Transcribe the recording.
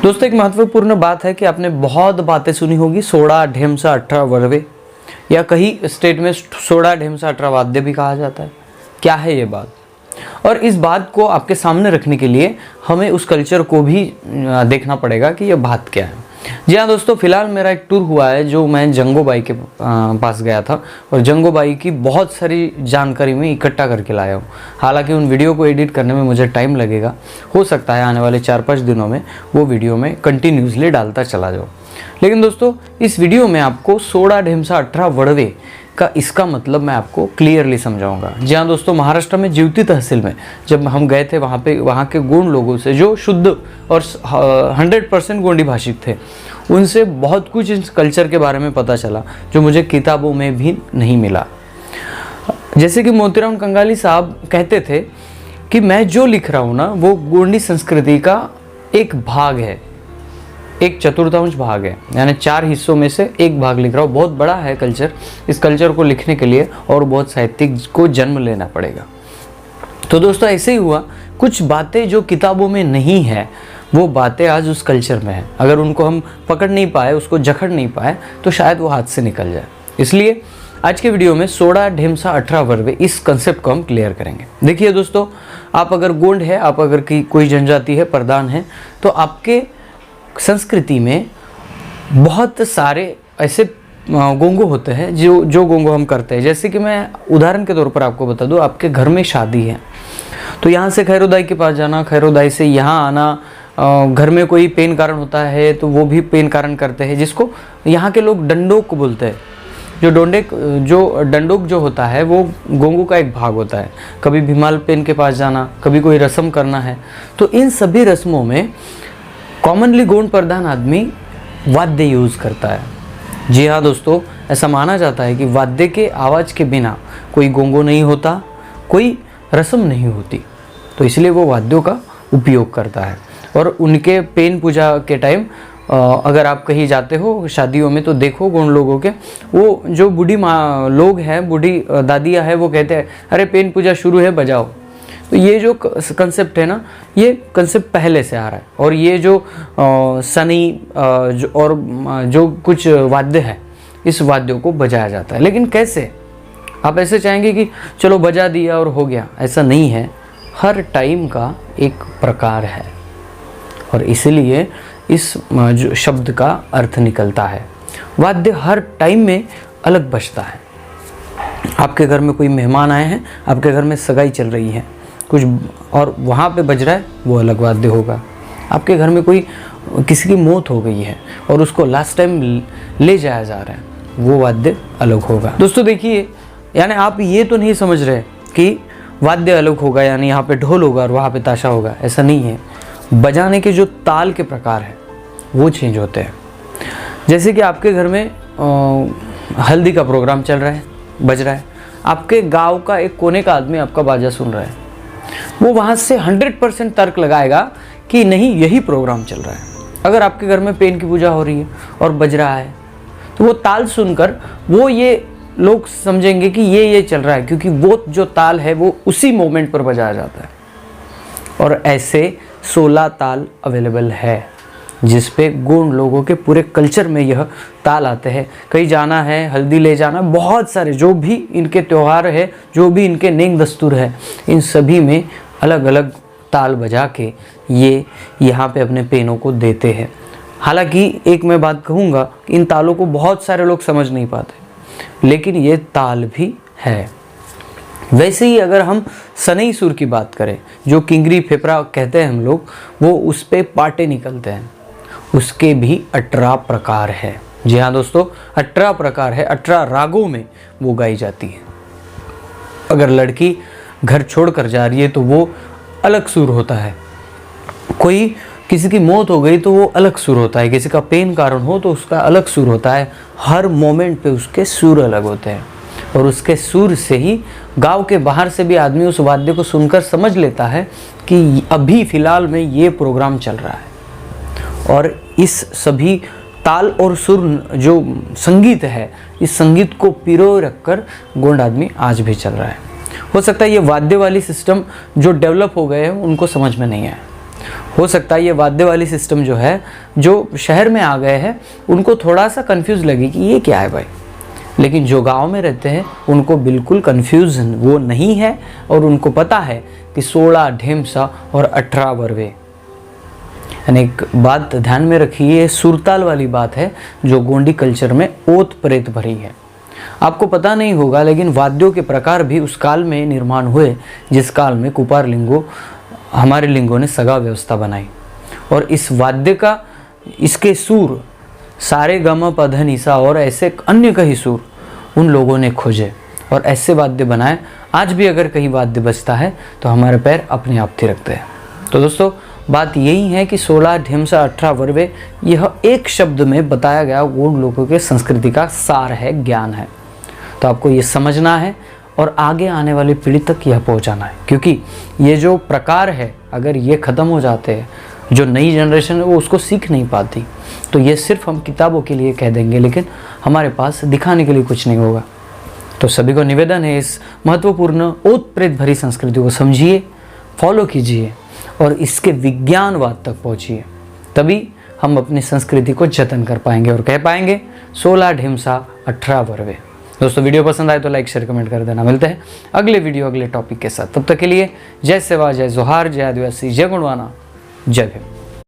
दोस्तों एक महत्वपूर्ण बात है कि आपने बहुत बातें सुनी होगी, सोड़ा ढेमसा 18 वर्वे, या कहीं स्टेट में सोड़ा ढेमसा 18 वाद्य भी कहा जाता है। क्या है ये बात? और इस बात को आपके सामने रखने के लिए हमें उस कल्चर को भी देखना पड़ेगा कि ये बात क्या है। जी हाँ दोस्तों, फिलहाल मेरा एक टूर हुआ है जो मैं जंगोबाई के पास गया था और जंगोबाई की बहुत सारी जानकारी मैं इकट्ठा करके लाया हूँ। हालांकि उन वीडियो को एडिट करने में मुझे टाइम लगेगा, हो सकता है आने वाले 4-5 दिनों में वो वीडियो में कंटिन्यूसली डालता चला जाऊँ। लेकिन दोस्तों इस वीडियो में आपको सोड़ा ढेमसा 18 वड़वे का इसका मतलब मैं आपको क्लियरली समझाऊंगा। जी हाँ दोस्तों, महाराष्ट्र में जीवती तहसील में जब हम गए थे वहाँ के गोंड लोगों से जो शुद्ध और 100% गोंडी भाषिक थे, उनसे बहुत कुछ इस कल्चर के बारे में पता चला जो मुझे किताबों में भी नहीं मिला। जैसे कि मोतीराम कंगाली साहब कहते थे कि मैं जो लिख रहा हूँ ना वो गोंडी संस्कृति का एक भाग है, एक चतुर्थांश भाग है, यानी 4 हिस्सों में से एक भाग लिख रहा हूँ। बहुत बड़ा है कल्चर। इस कल्चर को लिखने के लिए और बहुत साहित्यिक को जन्म लेना पड़ेगा। तो दोस्तों ऐसे ही हुआ, कुछ बातें जो किताबों में नहीं है वो बातें आज उस कल्चर में है। अगर उनको हम पकड़ नहीं पाए, उसको जकड़ नहीं पाए तो शायद वो हाथ से निकल जाए। इसलिए आज के वीडियो में सोड़ा ढेमसा 18 वर्वे इस कंसेप्ट को हम क्लियर करेंगे। देखिए दोस्तों, आप अगर गोंड है, आप अगर कोई जनजाति है, प्रधान है, तो आपके संस्कृति में बहुत सारे ऐसे गोंगो होते हैं जो गोंगो हम करते हैं। जैसे कि मैं उदाहरण के तौर पर आपको बता दूं, आपके घर में शादी है तो यहाँ से खैरोदाई के पास जाना, खैरोदाई से यहाँ आना, घर में कोई पेन कारण होता है तो वो भी पेन कारण करते हैं, जिसको यहाँ के लोग डंडोक बोलते हैं। जो डंडोक जो होता है वो गोंगो का एक भाग होता है। कभी भीमाल पेन के पास जाना, कभी कोई रस्म करना है, तो इन सभी रस्मों में कॉमनली गोंड प्रधान आदमी वाद्य यूज़ करता है। जी हाँ दोस्तों, ऐसा माना जाता है कि वाद्य के आवाज़ के बिना कोई गोंगो नहीं होता, कोई रस्म नहीं होती, तो इसलिए वो वाद्यों का उपयोग करता है। और उनके पेन पूजा के टाइम अगर आप कहीं जाते हो शादियों में तो देखो गोंड लोगों के, वो जो बूढ़ी माँ लोग हैं, बूढ़ी दादियाँ हैं, वो कहते हैं अरे पेन पूजा शुरू है, बजाओ। तो ये जो कंसेप्ट है ना, ये कंसेप्ट पहले से आ रहा है। और ये जो सनी और जो कुछ वाद्य है, इस वाद्यों को बजाया जाता है। लेकिन कैसे? आप ऐसे चाहेंगे कि चलो बजा दिया और हो गया, ऐसा नहीं है। हर टाइम का एक प्रकार है और इसलिए इस जो शब्द का अर्थ निकलता है। वाद्य हर टाइम में अलग बजता है। आपके घर में कोई मेहमान आए हैं, आपके घर में सगाई चल रही है कुछ, और वहाँ पे बज रहा है, वो अलग वाद्य होगा। आपके घर में कोई किसी की मौत हो गई है और उसको लास्ट टाइम ले जाया जा रहा है, वो वाद्य अलग होगा। दोस्तों देखिए, यानी आप ये तो नहीं समझ रहे कि वाद्य अलग होगा यानी यहाँ पे ढोल होगा और वहाँ पे ताशा होगा, ऐसा नहीं है। बजाने के जो ताल के प्रकार हैं वो चेंज होते हैं। जैसे कि आपके घर में हल्दी का प्रोग्राम चल रहा है, बज रहा है, आपके गांव का एक कोने का आदमी आपका बाजा सुन रहा है, वो वहाँ से 100% तर्क लगाएगा कि नहीं यही प्रोग्राम चल रहा है। अगर आपके घर में पेन की पूजा हो रही है और बज रहा है तो वो ताल सुनकर वो ये लोग समझेंगे कि ये चल रहा है, क्योंकि वो जो ताल है वो उसी मोमेंट पर बजाया जाता है। और ऐसे 16 ताल अवेलेबल है जिस पे गोंड लोगों के पूरे कल्चर में यह ताल आते हैं। कहीं जाना है, हल्दी ले जाना, बहुत सारे जो भी इनके त्यौहार है, जो भी इनके नेम दस्तूर है, इन सभी में अलग अलग ताल बजा के ये यहाँ पे अपने पेनों को देते हैं। हालांकि एक मैं बात कहूँगा, इन तालों को बहुत सारे लोग समझ नहीं पाते, लेकिन ये ताल भी है। वैसे ही अगर हम सनई सुर की बात करें, जो किंगरी फेफड़ा कहते हैं हम लोग, वो उस पे पाटे निकलते हैं, उसके भी 18 प्रकार है। जी हाँ दोस्तों, 18 प्रकार है, 18 रागों में वो गाई जाती है। अगर लड़की घर छोड़कर जा रही है तो वो अलग सुर होता है, कोई किसी की मौत हो गई तो वो अलग सुर होता है, किसी का पेन कारण हो तो उसका अलग सुर होता है। हर मोमेंट पे उसके सुर अलग होते हैं, और उसके सुर से ही गांव के बाहर से भी आदमी उस वाद्य को सुनकर समझ लेता है कि अभी फ़िलहाल में ये प्रोग्राम चल रहा है। और इस सभी ताल और सुर जो संगीत है, इस संगीत को पिरोए रखकर गोंड आदमी आज भी चल रहा है। हो सकता है ये वाद्य वाली सिस्टम जो डेवलप हो गए हैं उनको समझ में नहीं आया, हो सकता है ये वाद्य वाली सिस्टम जो है, जो शहर में आ गए हैं, उनको थोड़ा सा कंफ्यूज लगे कि ये क्या है भाई। लेकिन जो गांव में रहते हैं उनको बिल्कुल कंफ्यूजन वो नहीं है, और उनको पता है कि 16 ढेमसा और 18 वर्वे। यानी एक बात ध्यान में रखिए, सुरताल वाली बात है जो गोंडी कल्चर में ओत प्रेत भरी है। आपको पता नहीं होगा, लेकिन वाद्यों के प्रकार भी उस काल में निर्माण हुए जिस काल में कुपार लिंगों, हमारे लिंगों ने सगा व्यवस्था बनाई। और इस वाद्य का, इसके सुर सारे गम पध निसा और ऐसे अन्य कई सुर उन लोगों ने खोजे और ऐसे वाद्य बनाए। आज भी अगर कहीं वाद्य बजता है तो हमारे पैर अपने आप थिरकते हैं। तो दोस्तों, बात यही है कि 16 ढेमसा 18 वर्वे, यह एक शब्द में बताया गया गोंड लोगों के संस्कृति का सार है, ज्ञान है। तो आपको ये समझना है और आगे आने वाली पीढ़ी तक यह पहुंचाना है, क्योंकि ये जो प्रकार है अगर ये ख़त्म हो जाते हैं, जो नई जनरेशन है वो उसको सीख नहीं पाती, तो ये सिर्फ हम किताबों के लिए कह देंगे, लेकिन हमारे पास दिखाने के लिए कुछ नहीं होगा। तो सभी को निवेदन है, इस महत्वपूर्ण ओत प्रेत भरी संस्कृति को समझिए, फॉलो कीजिए और इसके विज्ञानवाद तक पहुँचिए, तभी हम अपनी संस्कृति को जतन कर पाएंगे और कह पाएंगे 16 ढेमसा 18 वर्वे। दोस्तों, वीडियो पसंद आए तो लाइक शेयर कमेंट कर देना। मिलते हैं अगले वीडियो अगले टॉपिक के साथ, तब तक के लिए जय सेवा, जय जोहार, जय आदिवासी, जय गुणवाना, जय भीम।